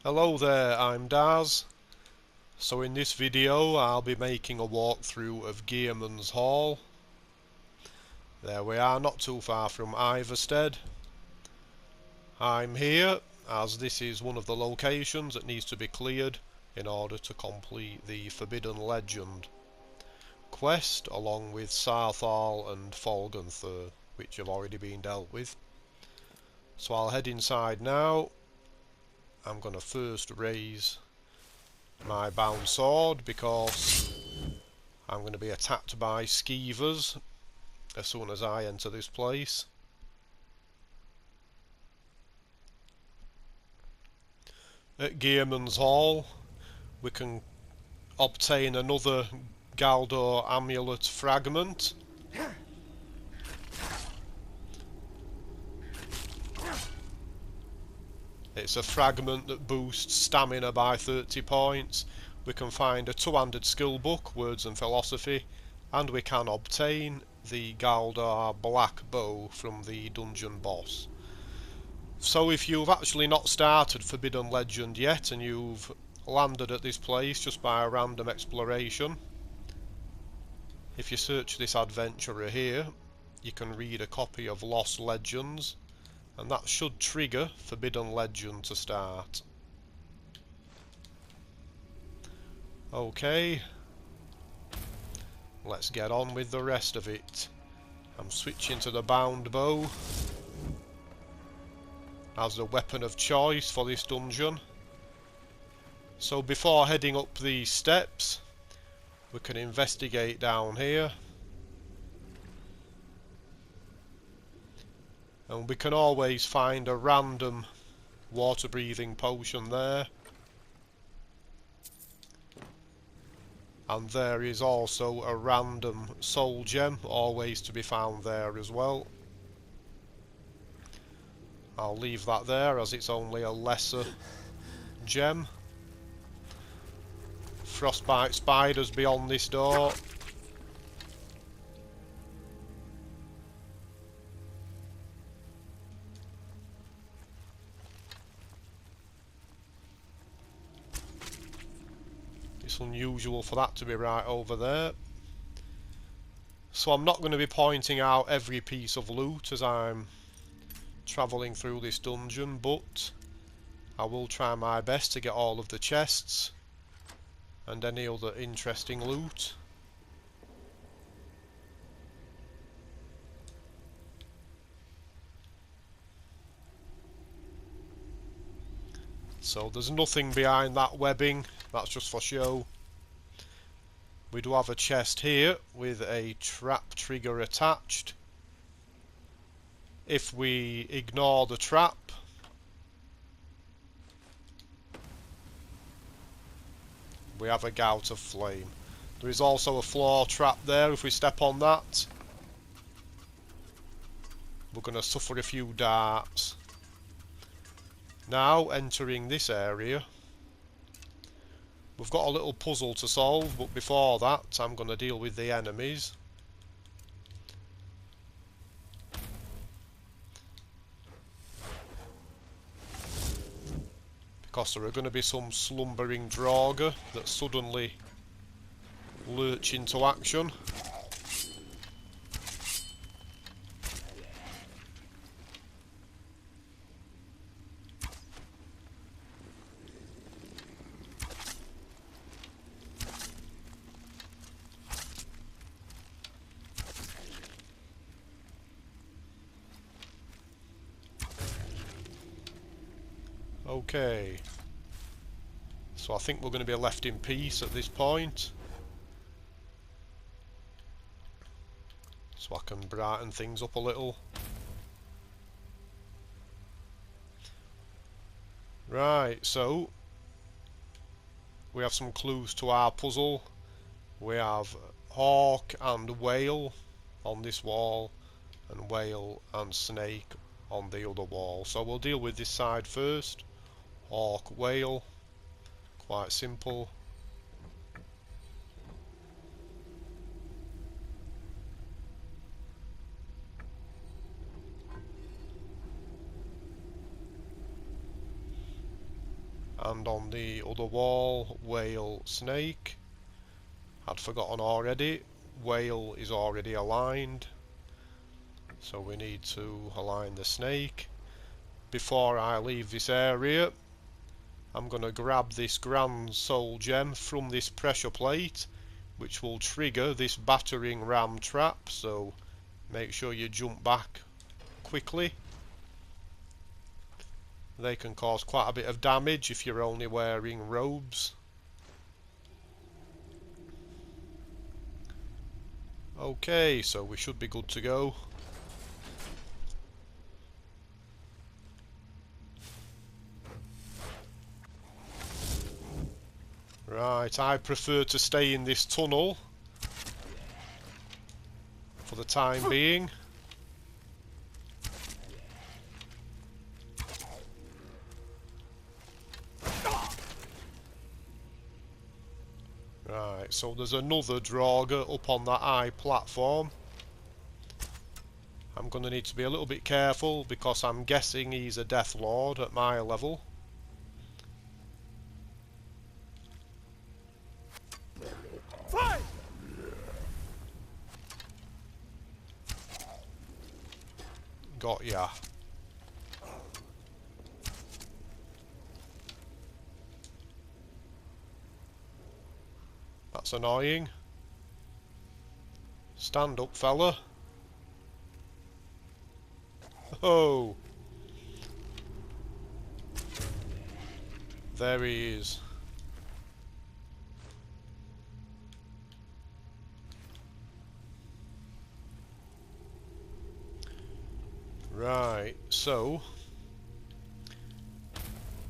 Hello there, I'm Daz. So in this video I'll be making a walkthrough of GEIRMUND'S Hall. There we are, not too far from Iverstead. I'm here as this is one of the locations that needs to be cleared in order to complete the Forbidden Legend quest along with Sarthal and Folgenthur, which have already been dealt with. So I'll head inside now. I'm going to first raise my bound sword because I'm going to be attacked by skeevers as soon as I enter this place. At GEIRMUND'S Hall we can obtain another GAULDUR AMULET fragment. It's a fragment that boosts stamina by 30 points. We can find a two-handed skill book, Words and Philosophy, and we can obtain the GAULDUR Black Bow from the dungeon boss. So if you've actually not started Forbidden Legend yet and you've landed at this place just by a random exploration, if you search this adventurer here, you can read a copy of Lost Legends, and that should trigger Forbidden Legend to start. Okay, let's get on with the rest of it. I'm switching to the bound bow as the weapon of choice for this dungeon. So before heading up these steps, we can investigate down here. And we can always find a random water breathing potion there. And there is also a random soul gem always to be found there as well. I'll leave that there as it's only a lesser gem. Frostbite spiders beyond this door. It's unusual for that to be right over there. So I'm not going to be pointing out every piece of loot as I'm travelling through this dungeon, but I will try my best to get all of the chests and any other interesting loot. So there's nothing behind that webbing, that's just for show. We do have a chest here with a trap trigger attached. If we ignore the trap, we have a gout of flame. There is also a floor trap there. If we step on that, we're going to suffer a few darts. Now entering this area, we've got a little puzzle to solve, but before that I'm going to deal with the enemies. Because there are going to be some slumbering Draugr that suddenly lurch into action. Okay, so I think we're going to be left in peace at this point, so I can brighten things up a little. Right, so we have some clues to our puzzle. We have hawk and whale on this wall, and whale and snake on the other wall. So we'll deal with this side first. Hawk, whale, quite simple. And on the other wall, whale, snake. I'd forgotten already. Whale is already aligned, so we need to align the snake. Before I leave this area, I'm going to grab this grand soul gem from this pressure plate, which will trigger this battering ram trap, so make sure you jump back quickly. They can cause quite a bit of damage if you're only wearing robes. Okay, so we should be good to go. Right, I prefer to stay in this tunnel for the time being. Right, so there's another Draugr up on that high platform. I'm going to need to be a little bit careful because I'm guessing he's a Death Lord at my level. Got ya. That's annoying. Stand up, fella. Oh! There he is. Right, so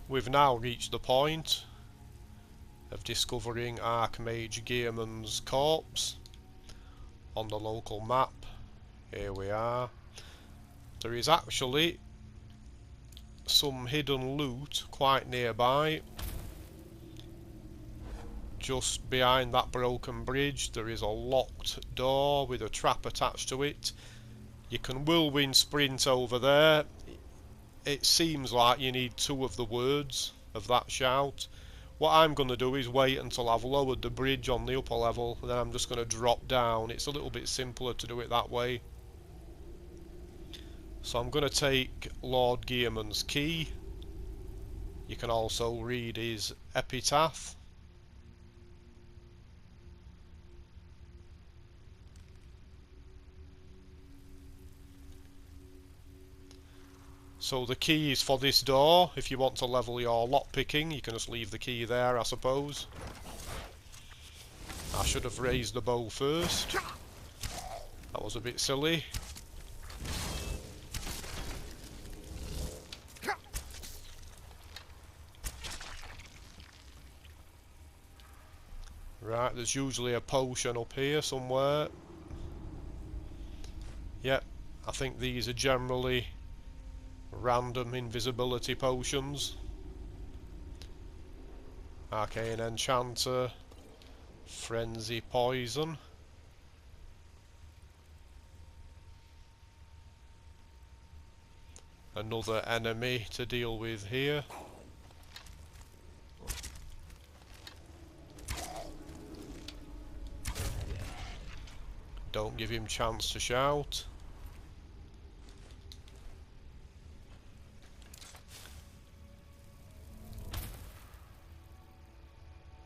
we've now reached the point of discovering Archmage Geirmund's corpse on the local map. Here we are. There is actually some hidden loot quite nearby. Just behind that broken bridge there is a locked door with a trap attached to it. You can whirlwind sprint over there. It seems like you need 2 of the words of that shout. What I'm going to do is wait until I've lowered the bridge on the upper level, then I'm just going to drop down. It's a little bit simpler to do it that way. So I'm going to take Lord Geirmund's key. You can also read his epitaph. So the key is for this door. If you want to level your lockpicking, you can just leave the key there, I suppose. I should have raised the bow first. That was a bit silly. Right, there's usually a potion up here somewhere. Yep, I think these are generally random invisibility potions. Arcane Enchanter, Frenzy Poison. Another enemy to deal with here. Don't give him chance to shout.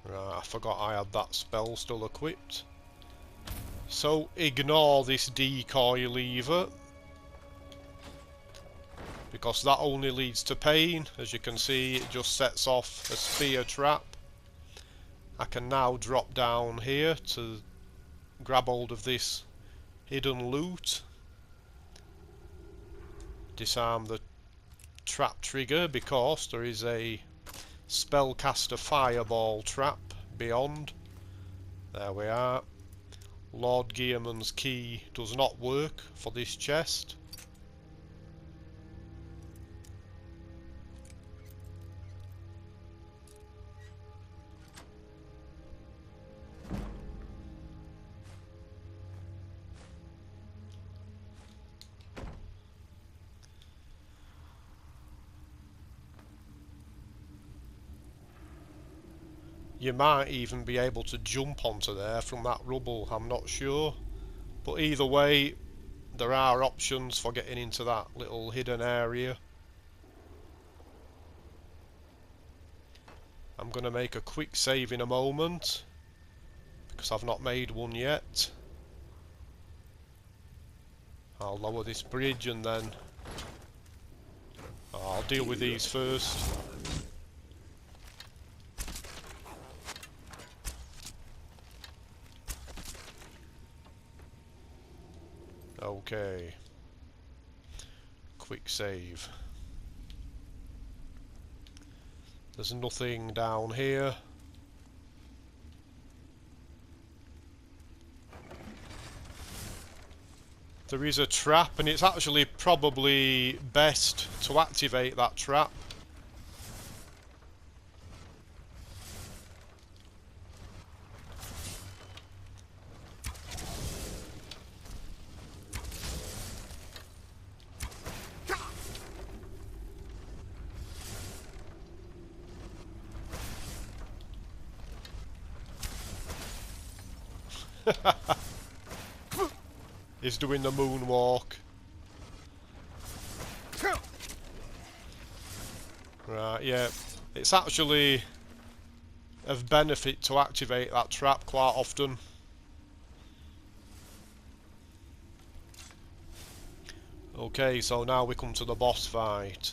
Right, I forgot I had that spell still equipped. So ignore this decoy lever, because that only leads to pain. As you can see, it just sets off a spear trap. I can now drop down here to grab hold of this hidden loot. Disarm the trap trigger because there is a spellcaster fireball trap beyond. There we are. Lord Geirmund's key does not work for this chest. You might even be able to jump onto there from that rubble, I'm not sure. But either way, there are options for getting into that little hidden area. I'm going to make a quick save in a moment, because I've not made one yet. I'll lower this bridge and then I'll deal with these first. Okay. Quick save. There's nothing down here. There is a trap, and it's actually probably best to activate that trap. He's doing the moonwalk. Right, yeah. It's actually of benefit to activate that trap quite often. Okay, so now we come to the boss fight.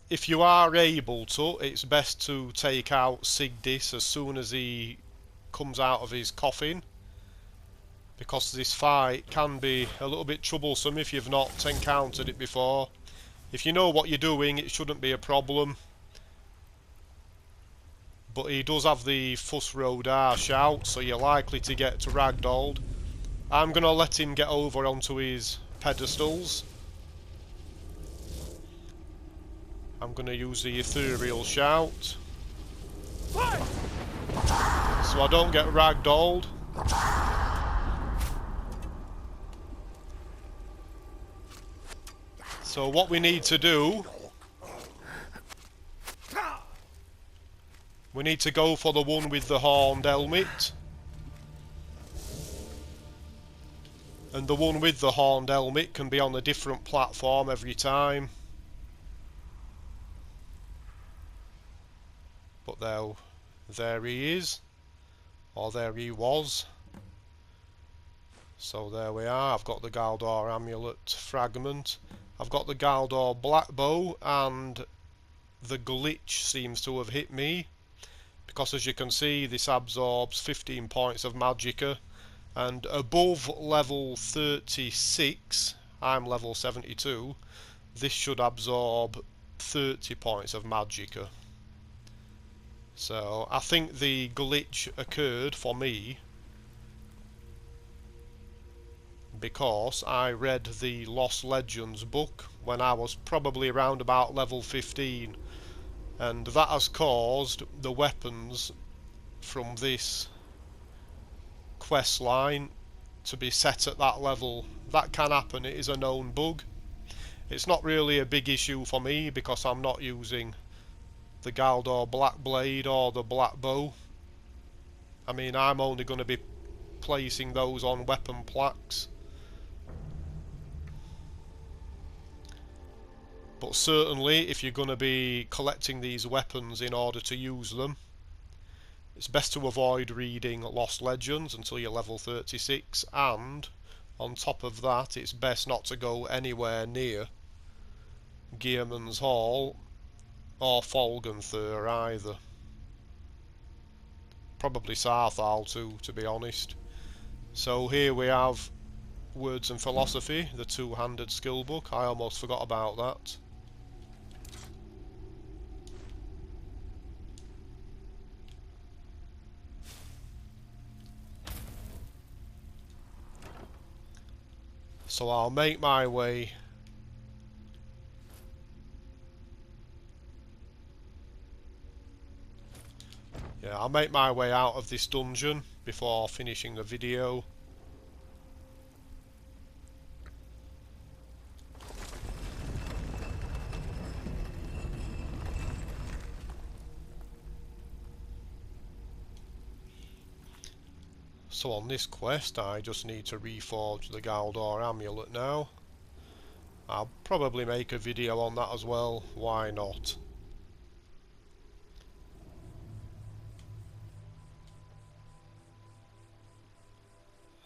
If you are able to, it's best to take out Sigdis as soon as he comes out of his coffin, because this fight can be a little bit troublesome if you've not encountered it before. If you know what you're doing, it shouldn't be a problem. But he does have the Fuss Rodar shout, so you're likely to get ragdolled. I'm going to let him get over onto his pedestals. I'm going to use the ethereal shout, so I don't get ragdolled. So what we need to do, we need to go for the one with the horned helmet. And the one with the horned helmet can be on a different platform every time. But there he is, or there he was. So there we are. I've got the GAULDUR AMULET fragment. I've got the GAULDUR black bow, and the glitch seems to have hit me, because as you can see, this absorbs 15 points of magicka, and above level 36, I'm level 72, this should absorb 30 points of magicka. So I think the glitch occurred for me because I read the Lost Legends book when I was probably around about level 15, and that has caused the weapons from this quest line to be set at that level. That can happen, it is a known bug. It's not really a big issue for me because I'm not using the GAULDUR black blade or the black bow. I mean, I'm only going to be placing those on weapon plaques. But certainly, if you're going to be collecting these weapons in order to use them, it's best to avoid reading Lost Legends until you're level 36, and on top of that, it's best not to go anywhere near GEIRMUND'S Hall or Folgenthur either. Probably Sarthal too, to be honest. So here we have Words and Philosophy, the two-handed skill book. I almost forgot about that. So I'll make my way I'll make my way out of this dungeon before finishing the video. So on this quest I just need to reforge the GAULDUR amulet now. I'll probably make a video on that as well, why not?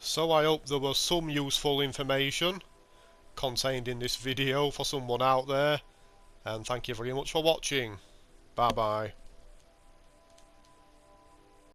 So I hope there was some useful information contained in this video for someone out there, and thank you very much for watching. Bye bye.